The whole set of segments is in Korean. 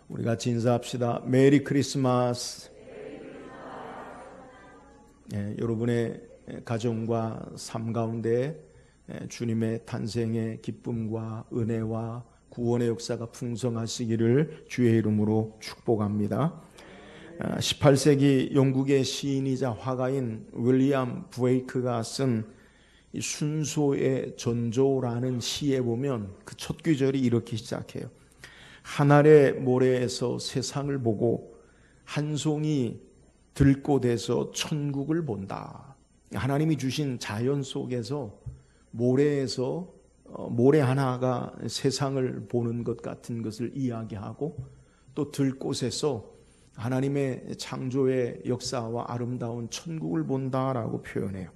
우리 같이 인사합시다. 메리 크리스마스. 여러분의 가정과 삶 가운데 주님의 탄생의 기쁨과 은혜와 구원의 역사가 풍성하시기를 주의 이름으로 축복합니다. 18세기 영국의 시인이자 화가인 윌리엄 브레이크가 쓴 순소의 전조라는 시에 보면 그 첫 구절이 이렇게 시작해요. 하늘의 모래에서 세상을 보고 한 송이 들꽃에서 천국을 본다. 하나님이 주신 자연 속에서 모래에서 모래 하나가 세상을 보는 것 같은 것을 이야기하고 또 들꽃에서 하나님의 창조의 역사와 아름다운 천국을 본다라고 표현해요.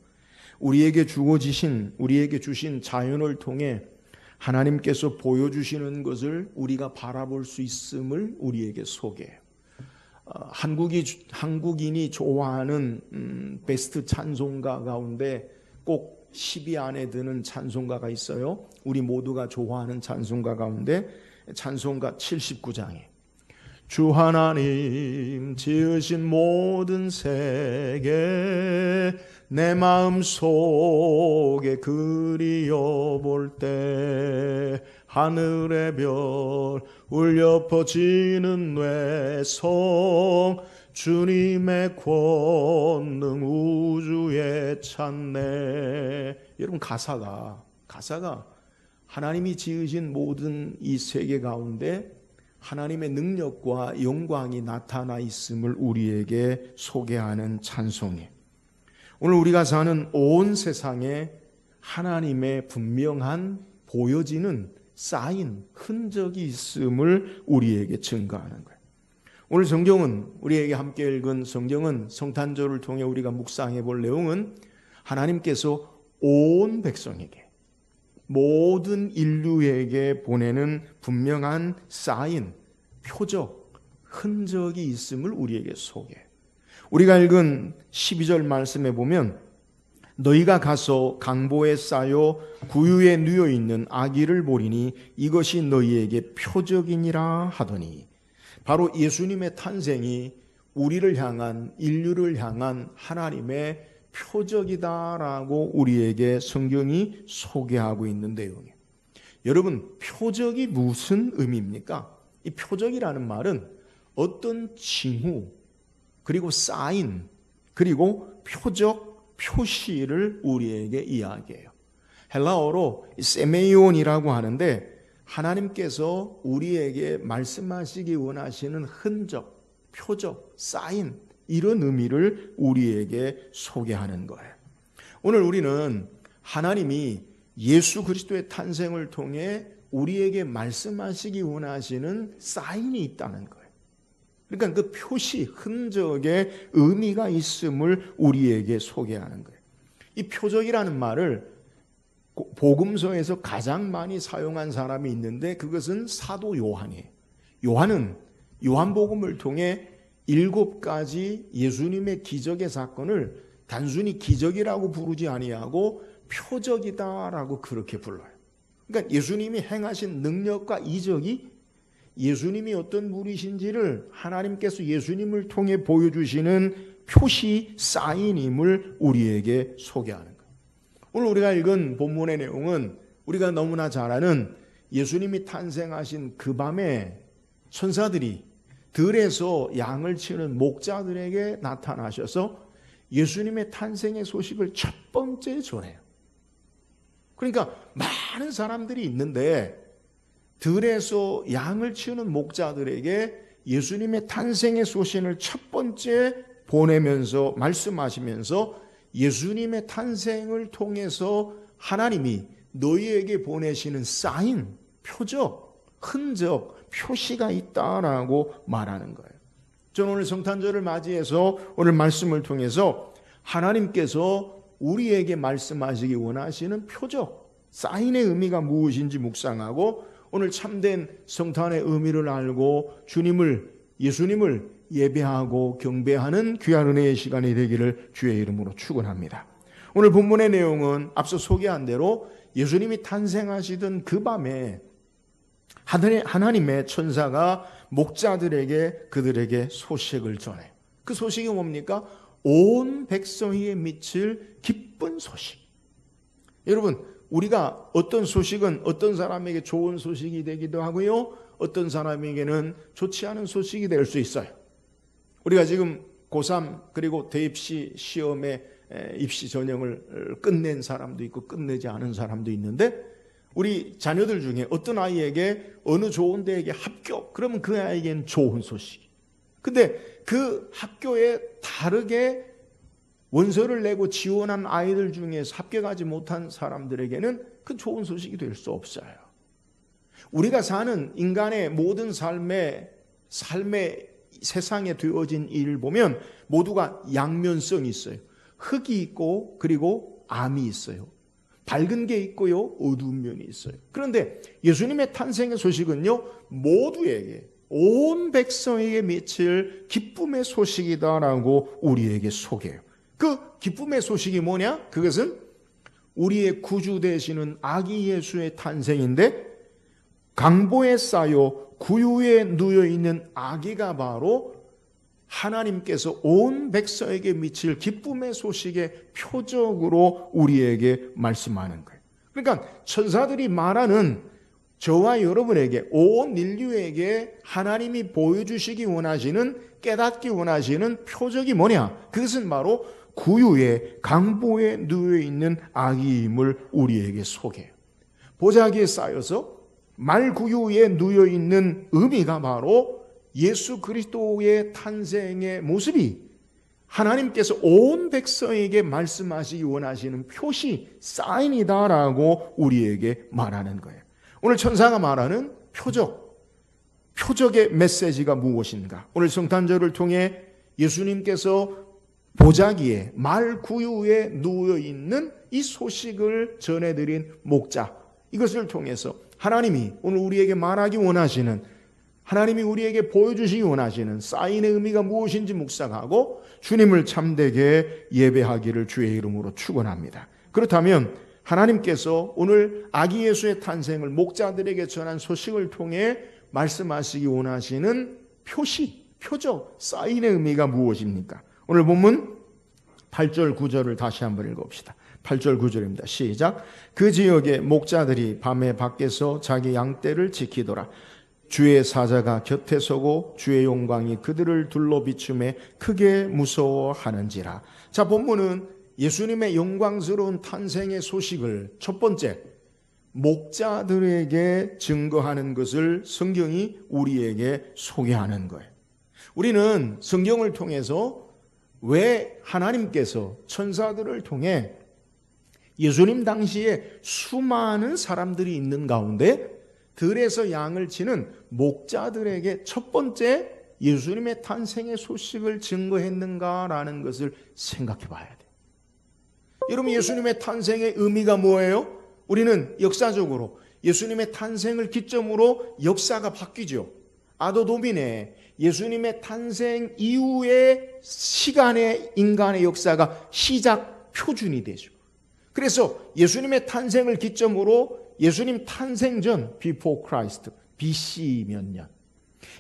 우리에게 주신 자연을 통해 하나님께서 보여주시는 것을 우리가 바라볼 수 있음을 우리에게 소개해요. 한국인이 좋아하는 베스트 찬송가 가운데 꼭 10위 안에 드는 찬송가가 있어요. 우리 모두가 좋아하는 찬송가 가운데 찬송가 79장에 주 하나님 지으신 모든 세계 내 마음 속에 그리워볼 때 하늘의 별 울려 퍼지는 뇌성 주님의 권능 우주에 찬네. 여러분 가사가 하나님이 지으신 모든 이 세계 가운데 하나님의 능력과 영광이 나타나 있음을 우리에게 소개하는 찬송이에요. 오늘 우리가 사는 온 세상에 하나님의 분명한 보여지는 쌓인 흔적이 있음을 우리에게 증거하는 거예요. 오늘 성경은 우리에게 함께 읽은 성경은 성탄절을 통해 우리가 묵상해 볼 내용은 하나님께서 온 백성에게 모든 인류에게 보내는 분명한 쌓인 표적, 흔적이 있음을 우리에게 소개해요. 우리가 읽은 12절 말씀에 보면 너희가 가서 강보에 쌓여 구유에 누워 있는 아기를 보리니 이것이 너희에게 표적이니라 하더니 바로 예수님의 탄생이 우리를 향한 인류를 향한 하나님의 표적이다라고 우리에게 성경이 소개하고 있는 내용이에요. 여러분, 표적이 무슨 의미입니까? 이 표적이라는 말은 어떤 징후 그리고 사인 그리고 표적, 표시를 우리에게 이야기해요. 헬라어로 세메이온이라고 하는데 하나님께서 우리에게 말씀하시기 원하시는 흔적, 표적, 사인 이런 의미를 우리에게 소개하는 거예요. 오늘 우리는 하나님이 예수 그리스도의 탄생을 통해 우리에게 말씀하시기 원하시는 사인이 있다는 거예요. 그러니까 그 표시, 흔적의 의미가 있음을 우리에게 소개하는 거예요. 이 표적이라는 말을 복음서에서 가장 많이 사용한 사람이 있는데 그것은 사도 요한이에요. 요한은 요한복음을 통해 7가지 예수님의 기적의 사건을 단순히 기적이라고 부르지 아니하고 표적이다라고 그렇게 불러요. 그러니까 예수님이 행하신 능력과 이적이 예수님이 어떤 분이신지를 하나님께서 예수님을 통해 보여주시는 표시 사인임을 우리에게 소개하는 거예요. 오늘 우리가 읽은 본문의 내용은 우리가 너무나 잘 아는 예수님이 탄생하신 그 밤에 천사들이 들에서 양을 치는 목자들에게 나타나셔서 예수님의 탄생의 소식을 첫 번째 전해요. 그러니까 많은 사람들이 있는데 들에서 양을 치우는 목자들에게 예수님의 탄생의 소식을 첫 번째 보내면서 말씀하시면서 예수님의 탄생을 통해서 하나님이 너희에게 보내시는 사인, 표적, 흔적, 표시가 있다라고 말하는 거예요. 저는 오늘 성탄절을 맞이해서 오늘 말씀을 통해서 하나님께서 우리에게 말씀하시기 원하시는 표적, 사인의 의미가 무엇인지 묵상하고 오늘 참된 성탄의 의미를 알고 예수님을 예배하고 경배하는 귀한 은혜의 시간이 되기를 주의 이름으로 축원합니다. 오늘 본문의 내용은 앞서 소개한 대로 예수님이 탄생하시던 그 밤에 하나님의 천사가 목자들에게 그들에게 소식을 전해요. 그 소식이 뭡니까? 온 백성에게 미칠 기쁜 소식. 여러분, 우리가 어떤 소식은 어떤 사람에게 좋은 소식이 되기도 하고요, 어떤 사람에게는 좋지 않은 소식이 될 수 있어요. 우리가 지금 고3 그리고 대입시 시험에 입시 전형을 끝낸 사람도 있고 끝내지 않은 사람도 있는데, 우리 자녀들 중에 어떤 아이에게 어느 좋은 대학에 합격, 그러면 그 아이에게는 좋은 소식. 근데 그 학교에 다르게 원서를 내고 지원한 아이들 중에서 합격하지 못한 사람들에게는 그 좋은 소식이 될 수 없어요. 우리가 사는 인간의 모든 삶의 세상에 되어진 일을 보면 모두가 양면성이 있어요. 흙이 있고 그리고 암이 있어요. 밝은 게 있고요, 어두운 면이 있어요. 그런데 예수님의 탄생의 소식은요, 모두에게, 온 백성에게 미칠 기쁨의 소식이다라고 우리에게 소개해요. 그 기쁨의 소식이 뭐냐? 그것은 우리의 구주 되시는 아기 예수의 탄생인데, 강보에 쌓여 구유에 누워있는 아기가 바로 하나님께서 온 백성에게 미칠 기쁨의 소식의 표적으로 우리에게 말씀하는 거예요. 그러니까 천사들이 말하는 저와 여러분에게, 온 인류에게 하나님이 보여주시기 원하시는, 깨닫기 원하시는 표적이 뭐냐? 그것은 바로 구유에, 강보에 누워있는 아기임을 우리에게 소개해요. 보자기에 쌓여서 말구유에 누워있는 의미가 바로 예수 그리스도의 탄생의 모습이 하나님께서 온 백성에게 말씀하시기 원하시는 표시, 사인이다라고 우리에게 말하는 거예요. 오늘 천사가 말하는 표적의 메시지가 무엇인가? 오늘 성탄절을 통해 예수님께서 보자기에, 말구유에 누워있는 이 소식을 전해드린 목자, 이것을 통해서 하나님이 오늘 우리에게 말하기 원하시는, 하나님이 우리에게 보여주시기 원하시는 사인의 의미가 무엇인지 묵상하고 주님을 참되게 예배하기를 주의 이름으로 축원합니다. 그렇다면 하나님께서 오늘 아기 예수의 탄생을 목자들에게 전한 소식을 통해 말씀하시기 원하시는 표시, 표적, 사인의 의미가 무엇입니까? 오늘 본문 8절 9절을 다시 한번 읽어봅시다. 8절 9절입니다. 시작. 그 지역의 목자들이 밤에 밖에서 자기 양떼를 지키더라. 주의 사자가 곁에 서고 주의 영광이 그들을 둘러 비추매 크게 무서워하는지라. 자, 본문은 예수님의 영광스러운 탄생의 소식을 첫 번째 목자들에게 증거하는 것을 성경이 우리에게 소개하는 거예요. 우리는 성경을 통해서 왜 하나님께서 천사들을 통해 예수님 당시에 수많은 사람들이 있는 가운데 들에서 양을 치는 목자들에게 첫 번째 예수님의 탄생의 소식을 증거했는가라는 것을 생각해 봐야 돼요. 여러분, 예수님의 탄생의 의미가 뭐예요? 우리는 역사적으로 예수님의 탄생을 기점으로 역사가 바뀌죠. 아도도미네, 예수님의 탄생 이후의 시간의 인간의 역사가 시작 표준이 되죠. 그래서 예수님의 탄생을 기점으로 예수님 탄생 전, before Christ, BC 몇 년.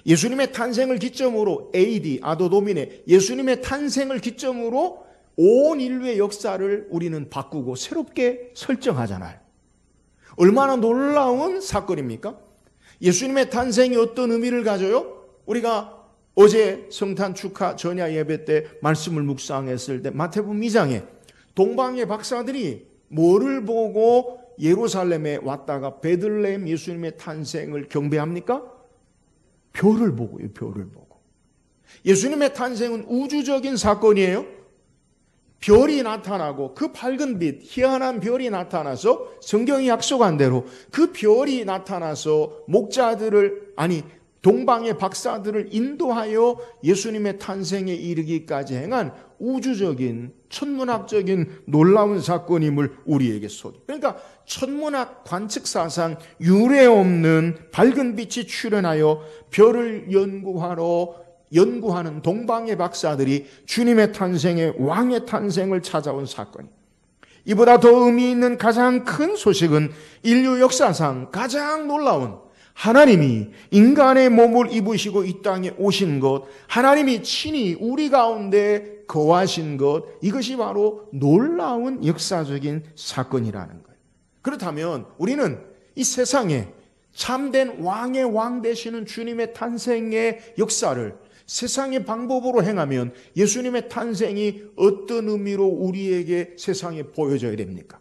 예수님의 탄생을 기점으로 AD, 아도도미네, 예수님의 탄생을 기점으로 온 인류의 역사를 우리는 바꾸고 새롭게 설정하잖아요. 얼마나 놀라운 사건입니까? 예수님의 탄생이 어떤 의미를 가져요? 우리가 어제 성탄 축하 전야 예배 때 말씀을 묵상했을 때 마태복음 2장에 동방의 박사들이 뭐를 보고 예루살렘에 왔다가 베들레헴 예수님의 탄생을 경배합니까? 별을 보고요, 별을 보고. 예수님의 탄생은 우주적인 사건이에요. 별이 나타나고 그 밝은 빛, 희한한 별이 나타나서 성경이 약속한 대로 그 별이 나타나서 목자들을, 아니 동방의 박사들을 인도하여 예수님의 탄생에 이르기까지 행한 우주적인 천문학적인 놀라운 사건임을 우리에게 소개. 그러니까 천문학 관측사상 유례 없는 밝은 빛이 출현하여 별을 연구하는 동방의 박사들이 주님의 탄생에, 왕의 탄생을 찾아온 사건이. 이보다 더 의미 있는 가장 큰 소식은 인류 역사상 가장 놀라운 하나님이 인간의 몸을 입으시고 이 땅에 오신 것, 하나님이 친히 우리 가운데 거하신 것, 이것이 바로 놀라운 역사적인 사건이라는 거예요. 그렇다면 우리는 이 세상에 참된 왕의 왕 되시는 주님의 탄생의 역사를 세상의 방법으로 행하면 예수님의 탄생이 어떤 의미로 우리에게 세상에 보여져야 됩니까?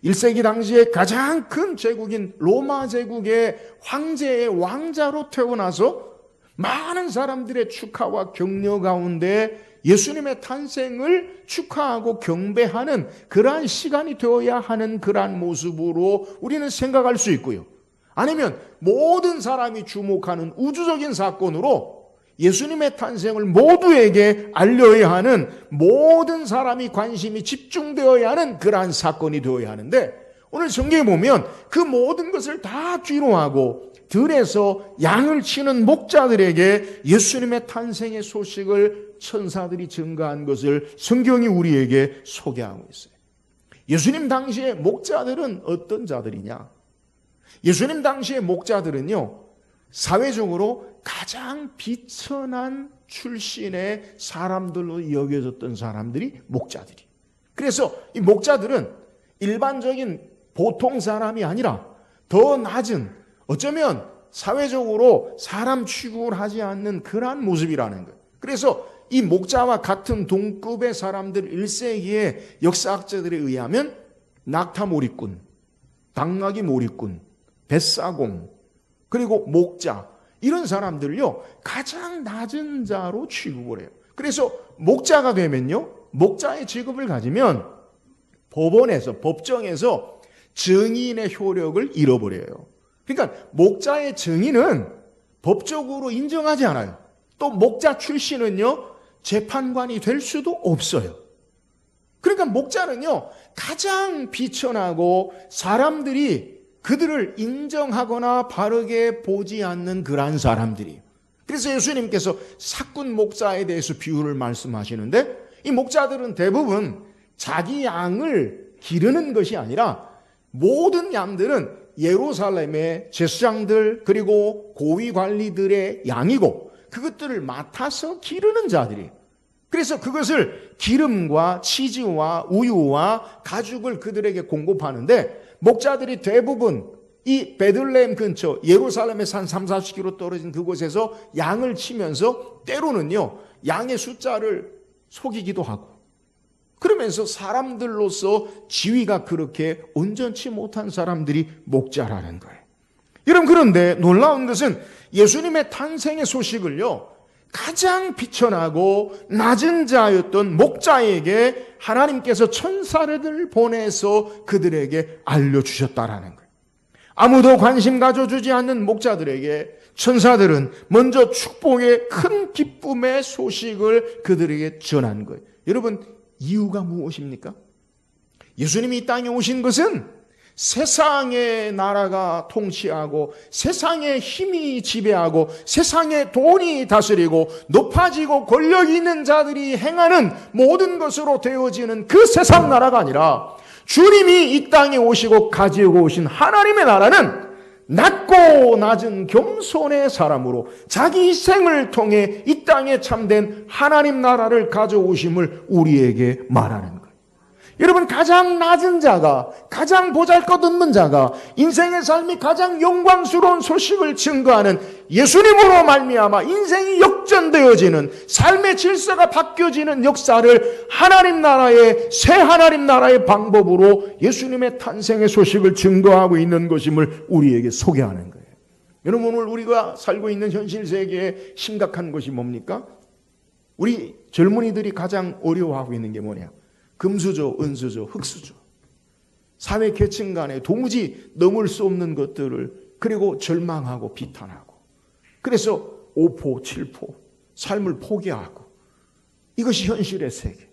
1세기 당시에 가장 큰 제국인 로마 제국의 황제의 왕자로 태어나서 많은 사람들의 축하와 격려 가운데 예수님의 탄생을 축하하고 경배하는 그러한 시간이 되어야 하는 그러한 모습으로 우리는 생각할 수 있고요. 아니면 모든 사람이 주목하는 우주적인 사건으로 예수님의 탄생을 모두에게 알려야 하는, 모든 사람이 관심이 집중되어야 하는 그러한 사건이 되어야 하는데, 오늘 성경에 보면 그 모든 것을 다 뒤로 하고 들에서 양을 치는 목자들에게 예수님의 탄생의 소식을 천사들이 증가한 것을 성경이 우리에게 소개하고 있어요. 예수님 당시의 목자들은 어떤 자들이냐? 예수님 당시의 목자들은요, 사회적으로 가장 비천한 출신의 사람들로 여겨졌던 사람들이 목자들이. 그래서 이 목자들은 일반적인 보통 사람이 아니라 더 낮은, 어쩌면 사회적으로 사람 취급을 하지 않는 그러한 모습이라는 거예요. 그래서 이 목자와 같은 동급의 사람들 1세기의 역사학자들에 의하면 낙타몰이꾼, 당나귀 몰이꾼, 뱃사공, 그리고 목자, 이런 사람들요 가장 낮은 자로 취급을 해요. 그래서 목자가 되면요, 목자의 직업을 가지면 법원에서, 법정에서 증인의 효력을 잃어버려요. 그러니까 목자의 증인은 법적으로 인정하지 않아요. 또 목자 출신은요 재판관이 될 수도 없어요. 그러니까 목자는요 가장 비천하고 사람들이 그들을 인정하거나 바르게 보지 않는 그러한 사람들이에요. 그래서 예수님께서 사꾼 목자에 대해서 비유를 말씀하시는데, 이 목자들은 대부분 자기 양을 기르는 것이 아니라 모든 양들은 예루살렘의 제사장들 그리고 고위 관리들의 양이고 그것들을 맡아서 기르는 자들이에요. 그래서 그것을 기름과 치즈와 우유와 가죽을 그들에게 공급하는데, 목자들이 대부분 이 베들레헴 근처 예루살렘에서 한 30-40km 떨어진 그곳에서 양을 치면서 때로는요 양의 숫자를 속이기도 하고, 그러면서 사람들로서 지위가 그렇게 온전치 못한 사람들이 목자라는 거예요. 여러분, 그런데 놀라운 것은 예수님의 탄생의 소식을요 가장 비천하고 낮은 자였던 목자에게 하나님께서 천사를 보내서 그들에게 알려주셨다라는 거예요. 아무도 관심 가져주지 않는 목자들에게 천사들은 먼저 축복의 큰 기쁨의 소식을 그들에게 전한 거예요. 여러분, 이유가 무엇입니까? 예수님이 이 땅에 오신 것은 세상의 나라가 통치하고 세상의 힘이 지배하고 세상의 돈이 다스리고 높아지고 권력이 있는 자들이 행하는 모든 것으로 되어지는 그 세상 나라가 아니라, 주님이 이 땅에 오시고 가지고 오신 하나님의 나라는 낮고 낮은 겸손의 사람으로 자기 희생을 통해 이 땅에 참된 하나님 나라를 가져오심을 우리에게 말하는 거예요. 여러분, 가장 낮은 자가, 가장 보잘것없는 자가 인생의 삶이 가장 영광스러운 소식을 증거하는 예수님으로 말미암아 인생이 역전되어지는, 삶의 질서가 바뀌어지는 역사를 하나님 나라의, 새 하나님 나라의 방법으로 예수님의 탄생의 소식을 증거하고 있는 것임을 우리에게 소개하는 거예요. 여러분, 오늘 우리가 살고 있는 현실 세계에 심각한 것이 뭡니까? 우리 젊은이들이 가장 어려워하고 있는 게 뭐냐? 금수저, 은수저, 흙수저. 사회 계층 간에 도무지 넘을 수 없는 것들을, 그리고 절망하고 비탄하고, 그래서 5포, 7포 삶을 포기하고, 이것이 현실의 세계.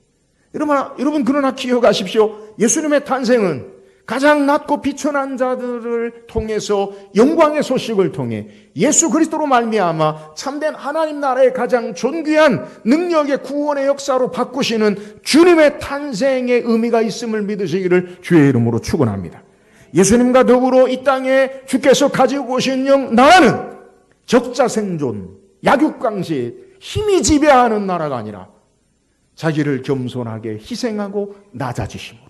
여러분, 그러나 기억하십시오. 예수님의 탄생은 가장 낮고 비천한 자들을 통해서, 영광의 소식을 통해 예수 그리스도로 말미암아 참된 하나님 나라의 가장 존귀한 능력의 구원의 역사로 바꾸시는 주님의 탄생의 의미가 있음을 믿으시기를 주의 이름으로 축원합니다. 예수님과 더불어 이 땅에 주께서 가지고 오신 나라는 적자생존, 약육강식, 힘이 지배하는 나라가 아니라 자기를 겸손하게 희생하고 낮아지심으로,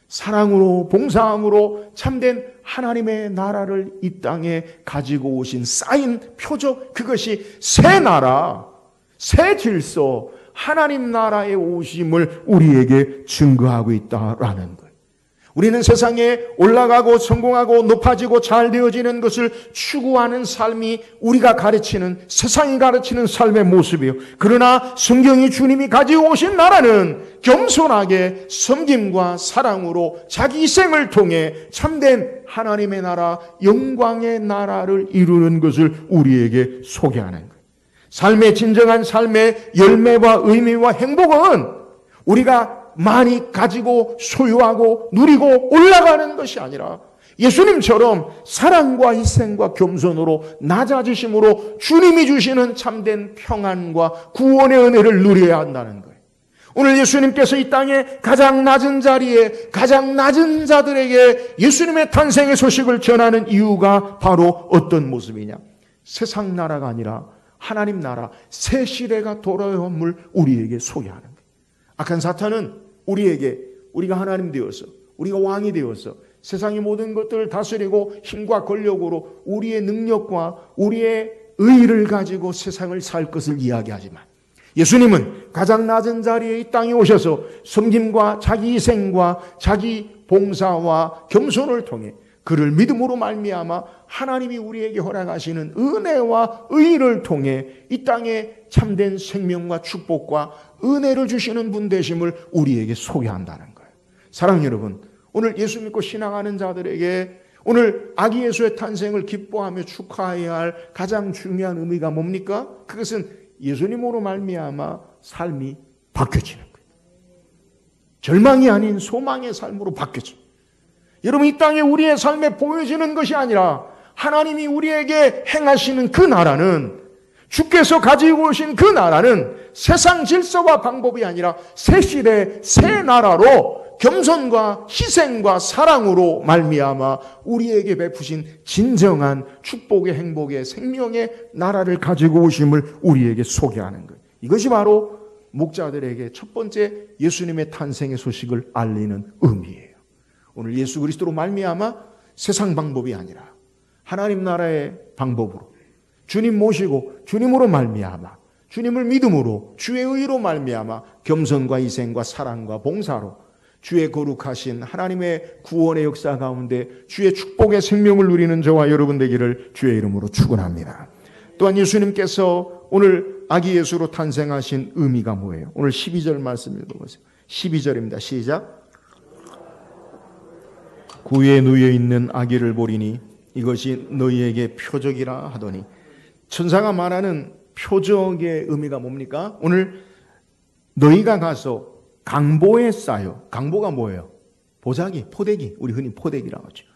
사랑으로, 봉사함으로 참된 하나님의 나라를 이 땅에 가지고 오신 쌓인 표적, 그것이 새 나라, 새 질서, 하나님 나라의 오심을 우리에게 증거하고 있다라는 거예요. 우리는 세상에 올라가고 성공하고 높아지고 잘 되어지는 것을 추구하는 삶이 우리가 가르치는, 세상이 가르치는 삶의 모습이에요. 그러나 성경이, 주님이 가지고 오신 나라는 겸손하게 섬김과 사랑으로 자기 희생을 통해 참된 하나님의 나라, 영광의 나라를 이루는 것을 우리에게 소개하는 거예요. 삶의 진정한 삶의 열매와 의미와 행복은 우리가 많이 가지고 소유하고 누리고 올라가는 것이 아니라 예수님처럼 사랑과 희생과 겸손으로 낮아지심으로 주님이 주시는 참된 평안과 구원의 은혜를 누려야 한다는 거예요. 오늘 예수님께서 이 땅에 가장 낮은 자리에 가장 낮은 자들에게 예수님의 탄생의 소식을 전하는 이유가 바로 어떤 모습이냐? 세상 나라가 아니라 하나님 나라, 새 시대가 돌아옴을 우리에게 소개하는 거예요. 악한 사탄은 우리가 하나님 되어서, 우리가 왕이 되어서 세상의 모든 것들을 다스리고 힘과 권력으로 우리의 능력과 우리의 의의를 가지고 세상을 살 것을 이야기하지만, 예수님은 가장 낮은 자리에 이 땅에 오셔서 섬김과 자기 희생과 자기 봉사와 겸손을 통해 그를 믿음으로 말미암아 하나님이 우리에게 허락하시는 은혜와 의의를 통해 이 땅에 참된 생명과 축복과 은혜를 주시는 분 되심을 우리에게 소개한다는 거예요. 사랑하는 여러분, 오늘 예수 믿고 신앙하는 자들에게 오늘 아기 예수의 탄생을 기뻐하며 축하해야 할 가장 중요한 의미가 뭡니까? 그것은 예수님으로 말미암아 삶이 바뀌어지는 거예요. 절망이 아닌 소망의 삶으로 바뀌어집니다. 여러분, 이 땅에 우리의 삶에 보여지는 것이 아니라 하나님이 우리에게 행하시는 그 나라는, 주께서 가지고 오신 그 나라는 세상 질서와 방법이 아니라 새 시대 새 나라로 겸손과 희생과 사랑으로 말미암아 우리에게 베푸신 진정한 축복의 행복의 생명의 나라를 가지고 오심을 우리에게 소개하는 거예요. 이것이 바로 목자들에게 첫 번째 예수님의 탄생의 소식을 알리는 의미예요. 오늘 예수 그리스도로 말미암아 세상 방법이 아니라 하나님 나라의 방법으로 주님 모시고 주님으로 말미암아 주님을 믿음으로 주의 의로 말미암아 겸손과 희생과 사랑과 봉사로 주의 거룩하신 하나님의 구원의 역사 가운데 주의 축복의 생명을 누리는 저와 여러분 되기를 주의 이름으로 축원합니다. 또한 예수님께서 오늘 아기 예수로 탄생하신 의미가 뭐예요? 오늘 12절 말씀 읽어보세요. 12절입니다. 시작. 구유에 누워 있는 아기를 보리니 이것이 너희에게 표적이라 하더니, 천사가 말하는 표적의 의미가 뭡니까? 오늘 너희가 가서 강보에 쌓여, 강보가 뭐예요? 보자기, 포대기, 우리 흔히 포대기라고 하죠.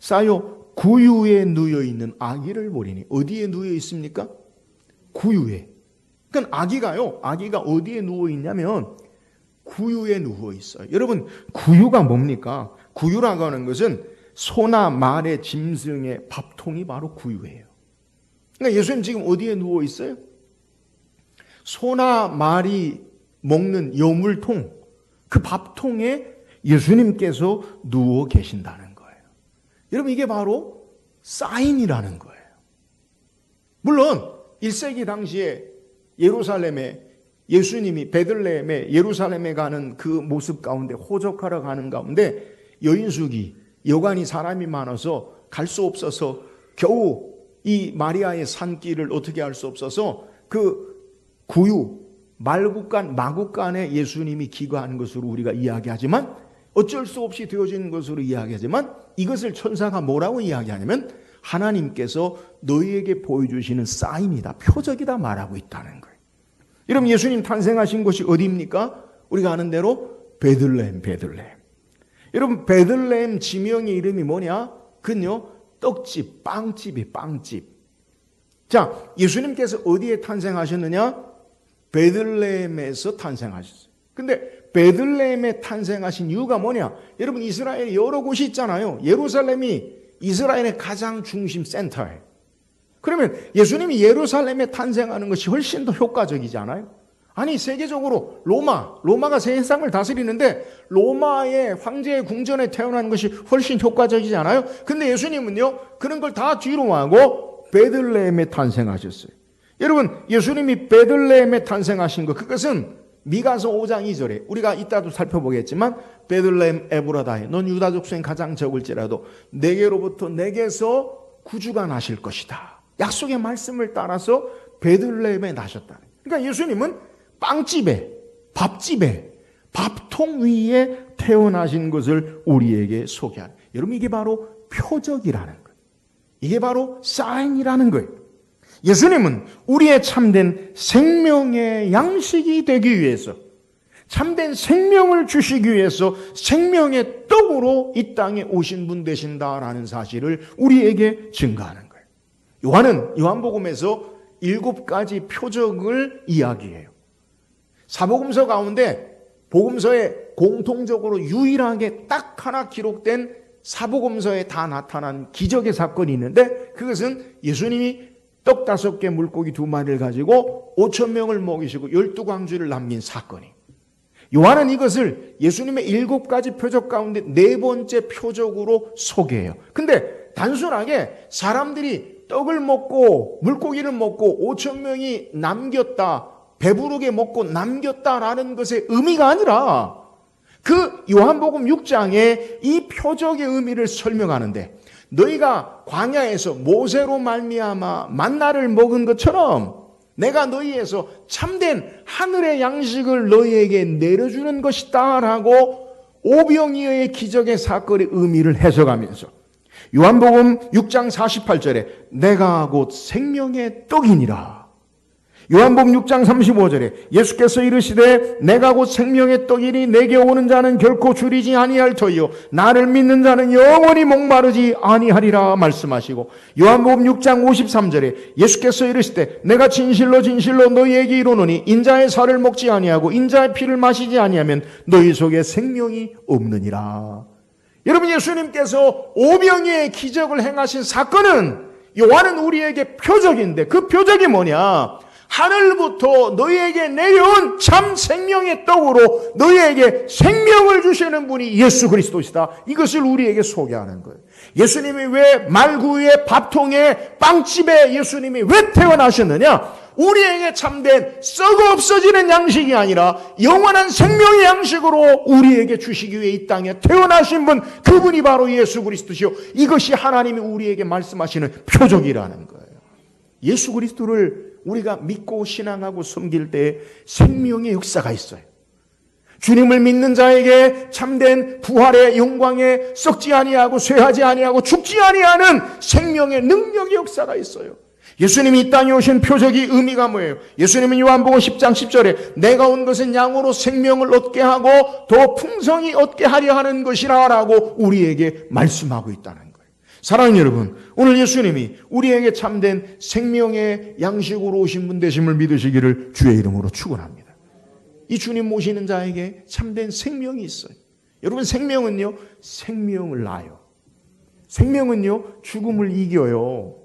쌓여 구유에 누워 있는 아기를 보리니, 어디에 누워 있습니까? 구유에. 그러니까 아기가 어디에 누워 있냐면 구유에 누워 있어요. 여러분, 구유가 뭡니까? 구유라고 하는 것은 소나 말의 짐승의 밥통이 바로 구유예요. 그러니까 예수님 지금 어디에 누워 있어요? 소나 말이 먹는 여물통, 그 밥통에 예수님께서 누워 계신다는 거예요. 여러분, 이게 바로 사인이라는 거예요. 물론 1세기 당시에 예루살렘에 예수님이 베들레헴에 예루살렘에 가는 그 모습 가운데, 호적하러 가는 가운데 여인숙이, 여관이 사람이 많아서 갈 수 없어서 겨우 이 마리아의 산길을 어떻게 할 수 없어서 그 구유, 마구간에 예수님이 기거하는 것으로 우리가 이야기하지만, 어쩔 수 없이 되어지는 것으로 이야기하지만, 이것을 천사가 뭐라고 이야기하냐면 하나님께서 너희에게 보여주시는 사인이다, 표적이다 말하고 있다는 거예요. 여러분, 예수님 탄생하신 곳이 어디입니까? 우리가 아는 대로 베들레헴. 여러분, 베들레헴 지명의 이름이 뭐냐? 그건요, 떡집, 빵집이 빵집. 자, 예수님께서 어디에 탄생하셨느냐? 베들레헴에서 탄생하셨어요. 근데 베들레헴에 탄생하신 이유가 뭐냐? 여러분, 이스라엘에 여러 곳이 있잖아요. 예루살렘이 이스라엘의 가장 중심 센터예요. 그러면 예수님이 예루살렘에 탄생하는 것이 훨씬 더 효과적이지 않아요? 아니, 세계적으로 로마가 세상을 다스리는데 로마의 황제의 궁전에 태어난 것이 훨씬 효과적이지 않아요? 근데 예수님은요, 그런 걸 다 뒤로 하고 베들레헴에 탄생하셨어요. 여러분, 예수님이 베들레헴에 탄생하신 것, 그것은 미가서 5장 2절에 우리가 이따도 살펴보겠지만, 베들레헴 에브라다에 넌 유다 족속인 가장 적을지라도 내게서 구주가 나실 것이다. 약속의 말씀을 따라서 베들레헴에 나셨다. 그러니까 예수님은 빵집에, 밥집에, 밥통 위에 태어나신 것을 우리에게 소개하는, 여러분, 이게 바로 표적이라는 거예요. 이게 바로 사인이라는 거예요. 예수님은 우리의 참된 생명의 양식이 되기 위해서, 참된 생명을 주시기 위해서 생명의 떡으로 이 땅에 오신 분 되신다라는 사실을 우리에게 증거하는 거예요. 요한복음에서 7가지 표적을 이야기해요. 사복음서 가운데 복음서에 공통적으로 유일하게 딱 하나 기록된 사복음서에 다 나타난 기적의 사건이 있는데, 그것은 예수님이 떡 5개 물고기 2마리를 가지고 5,000명을 먹이시고 12광주를 남긴 사건이. 요한은 이것을 예수님의 7가지 표적 가운데 4번째 표적으로 소개해요. 근데 단순하게 사람들이 떡을 먹고 물고기를 먹고 5,000명이 남겼다, 배부르게 먹고 남겼다라는 것의 의미가 아니라, 그 요한복음 6장에 이 표적의 의미를 설명하는데, 너희가 광야에서 모세로 말미암아 만나를 먹은 것처럼 내가 너희에서 참된 하늘의 양식을 너희에게 내려주는 것이다 라고 오병이어의 기적의 사건의 의미를 해석하면서, 요한복음 6장 48절에 내가 곧 생명의 떡이니라, 요한복음 6장 35절에 예수께서 이르시되 내가 곧 생명의 떡이니 내게 오는 자는 결코 줄이지 아니할 터이요 나를 믿는 자는 영원히 목마르지 아니하리라 말씀하시고, 요한복음 6장 53절에 예수께서 이르시되 내가 진실로 너희에게 이르노니 인자의 살을 먹지 아니하고 인자의 피를 마시지 아니하면 너희 속에 생명이 없느니라. 여러분, 예수님께서 오병이의 기적을 행하신 사건은 요한은 우리에게 표적인데, 그 표적이 뭐냐? 하늘부터 너희에게 내려온 참 생명의 떡으로 너희에게 생명을 주시는 분이 예수 그리스도시다. 이것을 우리에게 소개하는 거예요. 예수님이 왜 말구유의 밥통에 빵집에 예수님이 왜 태어나셨느냐? 우리에게 참된 썩어 없어지는 양식이 아니라 영원한 생명의 양식으로 우리에게 주시기 위해 이 땅에 태어나신 분, 그분이 바로 예수 그리스도시요, 이것이 하나님이 우리에게 말씀하시는 표적이라는 거예요. 예수 그리스도를 우리가 믿고 신앙하고 섬길 때 생명의 역사가 있어요. 주님을 믿는 자에게 참된 부활의 영광에 썩지 아니하고 쇠하지 아니하고 죽지 아니하는 생명의 능력의 역사가 있어요. 예수님이 이 땅에 오신 표적이 의미가 뭐예요? 예수님은 요한복음 10장 10절에 내가 온 것은 양으로 생명을 얻게 하고 더 풍성히 얻게 하려 하는 것이라 라고 우리에게 말씀하고 있다는 거예요. 사랑하는 여러분, 오늘 예수님이 우리에게 참된 생명의 양식으로 오신 분 되심을 믿으시기를 주의 이름으로 축원합니다. 이 주님 모시는 자에게 참된 생명이 있어요. 여러분, 생명은요, 생명을 낳아요. 생명은요, 죽음을 이겨요.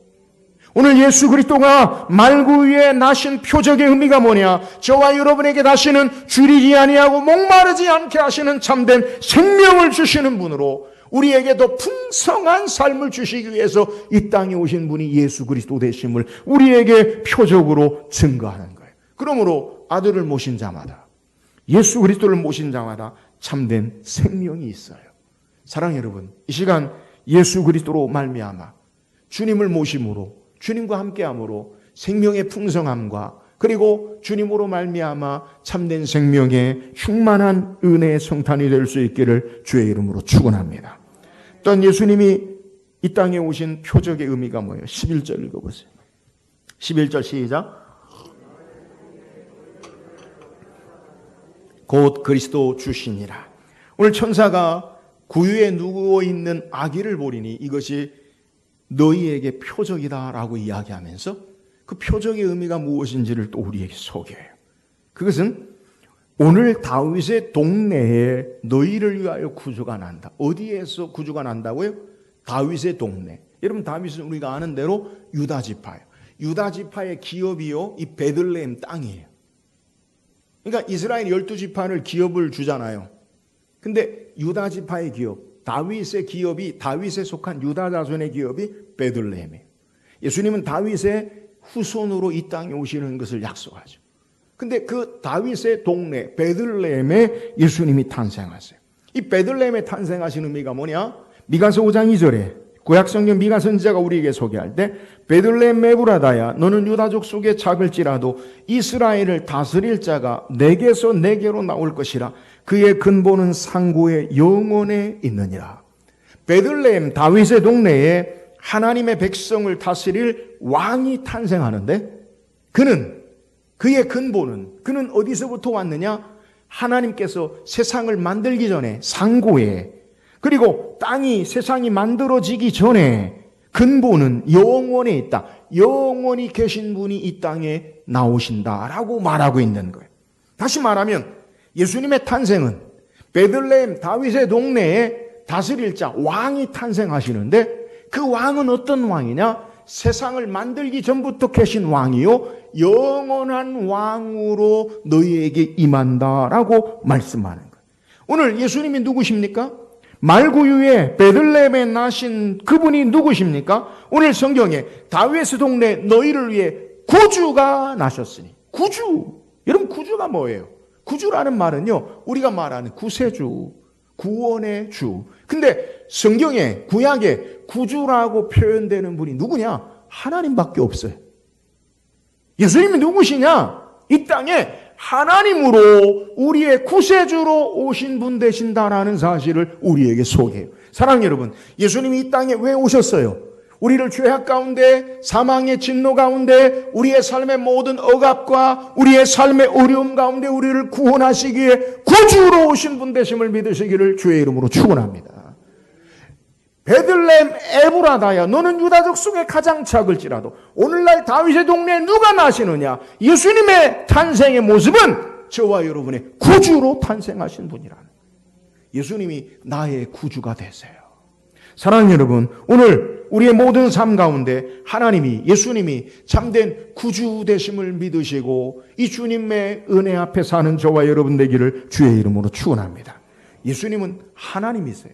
오늘 예수 그리스도가 말구 위에 나신 표적의 의미가 뭐냐? 저와 여러분에게 다시는 줄이지 아니하고 목마르지 않게 하시는 참된 생명을 주시는 분으로 우리에게 더 풍성한 삶을 주시기 위해서 이 땅에 오신 분이 예수 그리스도 되심을 우리에게 표적으로 증거하는 거예요. 그러므로 아들을 모신 자마다, 예수 그리스도를 모신 자마다 참된 생명이 있어요. 사랑하는 여러분, 이 시간 예수 그리스도로 말미암아 주님을 모심으로, 주님과 함께함으로 생명의 풍성함과 그리고 주님으로 말미암아 참된 생명의 충만한 은혜의 성탄이 될 수 있기를 주의 이름으로 축원합니다. 또한 예수님이 이 땅에 오신 표적의 의미가 뭐예요? 11절 읽어보세요. 11절 시작. 곧 그리스도 주시니라. 오늘 천사가 구유에 누워있는 아기를 보리니 이것이 너희에게 표적이다라고 이야기하면서 그 표적의 의미가 무엇인지를 또 우리에게 소개해요. 그것은 오늘 다윗의 동네에 너희를 위하여 구주가 난다. 어디에서 구주가 난다고요? 다윗의 동네. 여러분, 다윗은 우리가 아는 대로 유다 지파예요. 유다 지파의 기업이요, 이 베들레헴 땅이에요. 그러니까 이스라엘 12지파를 기업을 주잖아요. 근데 유다 지파의 기업, 다윗의 기업이, 다윗에 속한 유다 자손의 기업이 베들레헴이에요. 예수님은 다윗의 후손으로 이 땅에 오시는 것을 약속하죠. 근데 그 다윗의 동네 베들레헴에 예수님이 탄생하세요. 이 베들레헴에 탄생하신 의미가 뭐냐? 미가서 5장 2절에 구약성경 미가 선지자가 우리에게 소개할 때 베들레헴 메브라다야 너는 유다족 속에 작을지라도 이스라엘을 다스릴 자가 내게서 내게로 나올 것이라 그의 근본은 상고의 영원에 있느니라. 베들레헴 다윗의 동네에 하나님의 백성을 다스릴 왕이 탄생하는데 그의 근본은 그는 어디서부터 왔느냐? 하나님께서 세상을 만들기 전에 상고에, 그리고 땅이 세상이 만들어지기 전에 근본은 영원에 있다. 영원히 계신 분이 이 땅에 나오신다라고 말하고 있는 거예요. 다시 말하면 예수님의 탄생은 베들레헴 다윗의 동네에 다스릴 자 왕이 탄생하시는데 그 왕은 어떤 왕이냐? 세상을 만들기 전부터 계신 왕이요 영원한 왕으로 너희에게 임한다라고 말씀하는 거예요. 오늘 예수님이 누구십니까? 말구유에 베들레헴에 나신 그분이 누구십니까? 오늘 성경에 다윗의 동네 너희를 위해 구주가 나셨으니. 구주. 여러분, 구주가 뭐예요? 구주라는 말은요, 우리가 말하는 구세주, 구원의 주. 근데 성경에, 구약에 구주라고 표현되는 분이 누구냐? 하나님밖에 없어요. 예수님이 누구시냐? 이 땅에 하나님으로 우리의 구세주로 오신 분 되신다라는 사실을 우리에게 소개해요. 사랑하는 여러분, 예수님이 이 땅에 왜 오셨어요? 우리를 죄악 가운데, 사망의 진노 가운데, 우리의 삶의 모든 억압과 우리의 삶의 어려움 가운데 우리를 구원하시기에 구주로 오신 분 되심을 믿으시기를 주의 이름으로 축원합니다. 베들레헴 에브라다야 너는 유다족 속에 가장 작을지라도. 오늘날 다윗의 동네에 누가 나시느냐? 예수님의 탄생의 모습은 저와 여러분의 구주로 탄생하신 분이라는, 예수님이 나의 구주가 되세요. 사랑하는 여러분, 오늘 우리의 모든 삶 가운데 하나님이, 예수님이 참된 구주 되심을 믿으시고 이 주님의 은혜 앞에 사는 저와 여러분 되기를 주의 이름으로 축원합니다. 예수님은 하나님이세요.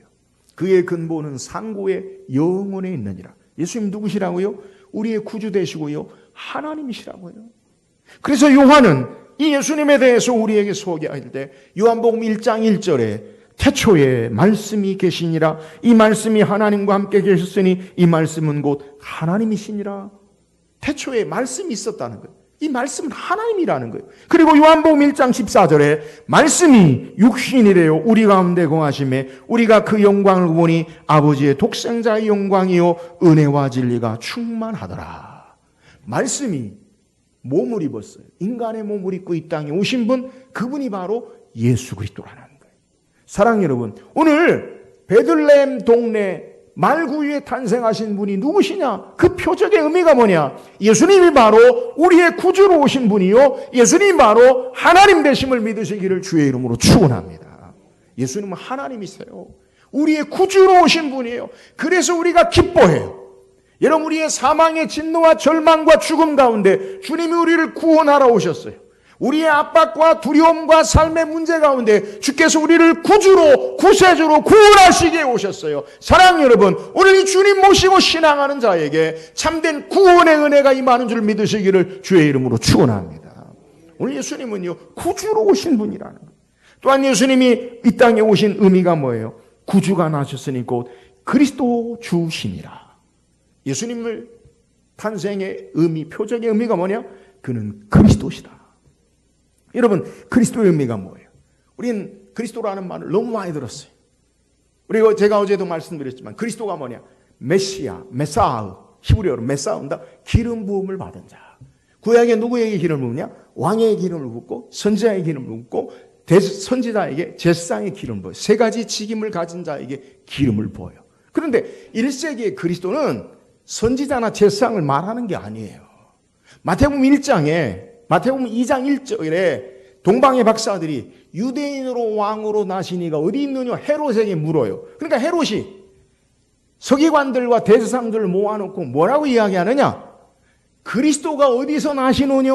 그의 근본은 상고의 영원에 있느니라. 예수님 누구시라고요? 우리의 구주 되시고요, 하나님이시라고요. 그래서 요한은 이 예수님에 대해서 우리에게 소개할 때 요한복음 1장 1절에 태초에 말씀이 계시니라. 이 말씀이 하나님과 함께 계셨으니 이 말씀은 곧 하나님이시니라. 태초에 말씀이 있었다는 거예요. 이 말씀은 하나님이라는 거예요. 그리고 요한복음 1장 14절에 말씀이 육신이 되어 우리 가운데 거하심에 우리가 그 영광을 보니 아버지의 독생자의 영광이요 은혜와 진리가 충만하더라. 말씀이 몸을 입었어요. 인간의 몸을 입고 이 땅에 오신 분, 그분이 바로 예수 그리스도라는 거예요. 사랑하는 여러분, 오늘 베들레헴 동네 말구유에 탄생하신 분이 누구시냐? 그 표적의 의미가 뭐냐? 예수님이 바로 우리의 구주로 오신 분이요, 예수님이 바로 하나님 되심을 믿으시기를 주의 이름으로 축원합니다. 예수님은 하나님이세요. 우리의 구주로 오신 분이에요. 그래서 우리가 기뻐해요. 여러분, 우리의 사망의 진노와 절망과 죽음 가운데 주님이 우리를 구원하러 오셨어요. 우리의 압박과 두려움과 삶의 문제 가운데 주께서 우리를 구주로, 구세주로 구원하시기에 오셨어요. 사랑하는 여러분, 오늘 이 주님 모시고 신앙하는 자에게 참된 구원의 은혜가 임하는 줄 믿으시기를 주의 이름으로 축원합니다. 오늘 예수님은요, 구주로 오신 분이라는 거예요. 또한 예수님이 이 땅에 오신 의미가 뭐예요? 구주가 나셨으니 곧 그리스도 주시니라. 예수님을 탄생의 의미, 표적의 의미가 뭐냐? 그는 그리스도시다. 여러분, 그리스도의 의미가 뭐예요? 우린 그리스도라는 말을 너무 많이 들었어요. 그리고 제가 어제도 말씀드렸지만 그리스도가 뭐냐? 메시아, 메사우, 히브리어로 메사우인다. 기름 부음을 받은 자. 구약에 누구에게 기름을 부으냐? 왕에게 기름을 붓고 선지자에게 기름을 붓고 선지자에게 제사장의 기름을 부어요. 세 가지 직임을 가진 자에게 기름을 부어요. 그런데 1세기의 그리스도는 선지자나 제사장을 말하는 게 아니에요. 마태복음 2장 1절에 동방의 박사들이 유대인으로 왕으로 나시니가 어디 있느냐 헤롯에게 물어요. 그러니까 헤롯이 서기관들과 대제사장들을 모아놓고 뭐라고 이야기하느냐? 그리스도가 어디서 나시느냐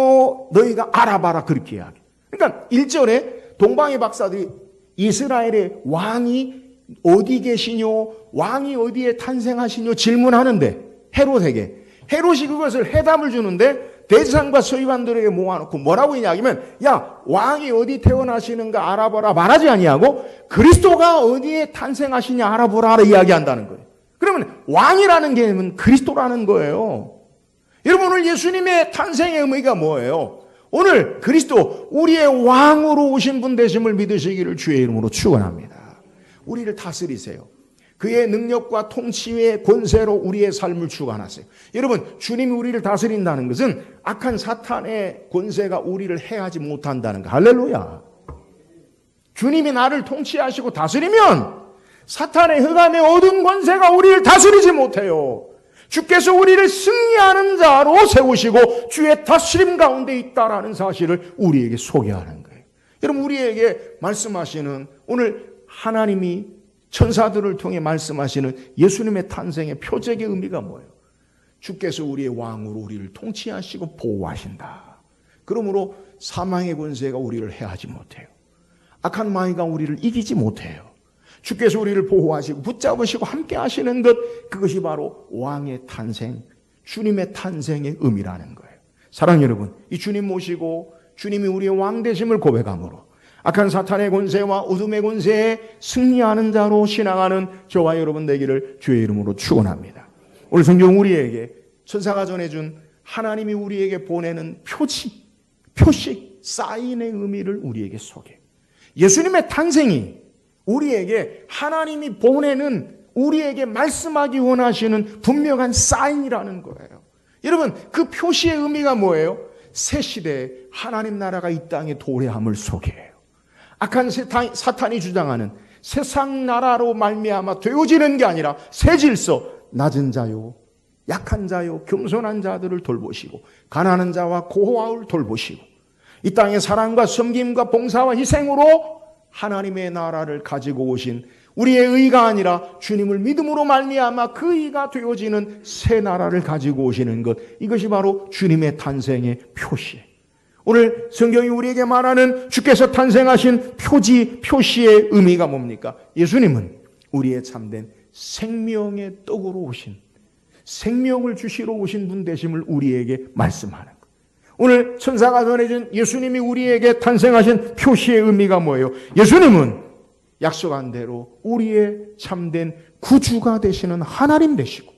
너희가 알아봐라 그렇게 이야기. 그러니까 1절에 동방의 박사들이 이스라엘의 왕이 어디 계시뇨? 왕이 어디에 탄생하시뇨? 질문하는데 헤롯에게. 헤롯이 그것을 해답을 주는데 대제사장과 서기관들에게 모아놓고 뭐라고 이야기하면 야 왕이 어디 태어나시는가 알아보라 말하지 아니하고 그리스도가 어디에 탄생하시냐 알아보라 이야기한다는 거예요. 그러면 왕이라는 개념은 그리스도라는 거예요. 여러분 오늘 예수님의 탄생의 의미가 뭐예요? 오늘 그리스도 우리의 왕으로 오신 분 되심을 믿으시기를 주의 이름으로 축원합니다. 우리를 다스리세요. 그의 능력과 통치의 권세로 우리의 삶을 주관하세요. 여러분 주님이 우리를 다스린다는 것은 악한 사탄의 권세가 우리를 해하지 못한다는 거. 할렐루야. 주님이 나를 통치하시고 다스리면 사탄의 흑암의 어두운 권세가 우리를 다스리지 못해요. 주께서 우리를 승리하는 자로 세우시고 주의 다스림 가운데 있다라는 사실을 우리에게 소개하는 거예요. 여러분 우리에게 말씀하시는 오늘 하나님이 천사들을 통해 말씀하시는 예수님의 탄생의 표적의 의미가 뭐예요? 주께서 우리의 왕으로 우리를 통치하시고 보호하신다. 그러므로 사망의 권세가 우리를 해하지 못해요. 악한 마귀가 우리를 이기지 못해요. 주께서 우리를 보호하시고 붙잡으시고 함께 하시는 것, 그것이 바로 왕의 탄생, 주님의 탄생의 의미라는 거예요. 사랑하는 여러분, 이 주님 모시고 주님이 우리의 왕 되심을 고백함으로 악한 사탄의 권세와 어둠의 권세에 승리하는 자로 신앙하는 저와 여러분 되기를 주의 이름으로 축원합니다. 오늘 성경 우리에게 천사가 전해준 하나님이 우리에게 보내는 표식, 사인의 의미를 우리에게 소개. 예수님의 탄생이 우리에게 하나님이 보내는 우리에게 말씀하기 원하시는 분명한 사인이라는 거예요. 여러분 그 표시의 의미가 뭐예요? 새 시대에 하나님 나라가 이 땅에 도래함을 소개해요. 악한 사탄이 주장하는 세상 나라로 말미암아 되어지는 게 아니라 새 질서, 낮은 자요, 약한 자요, 겸손한 자들을 돌보시고 가난한 자와 고아를 돌보시고 이 땅의 사랑과 섬김과 봉사와 희생으로 하나님의 나라를 가지고 오신 우리의 의가 아니라 주님을 믿음으로 말미암아 그 의가 되어지는 새 나라를 가지고 오시는 것, 이것이 바로 주님의 탄생의 표시예요. 오늘 성경이 우리에게 말하는 주께서 탄생하신 표시의 의미가 뭡니까? 예수님은 우리의 참된 생명의 떡으로 오신, 생명을 주시러 오신 분 되심을 우리에게 말씀하는 것. 오늘 천사가 전해준 예수님이 우리에게 탄생하신 표시의 의미가 뭐예요? 예수님은 약속한 대로 우리의 참된 구주가 되시는 하나님 되시고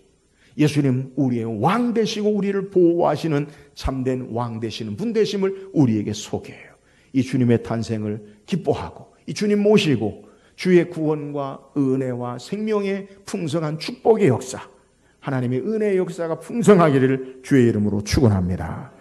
예수님 우리의 왕 되시고 우리를 보호하시는 참된 왕 되시는 분 되심을 우리에게 소개해요. 이 주님의 탄생을 기뻐하고 이 주님 모시고 주의 구원과 은혜와 생명의 풍성한 축복의 역사, 하나님의 은혜의 역사가 풍성하기를 주의 이름으로 축원합니다.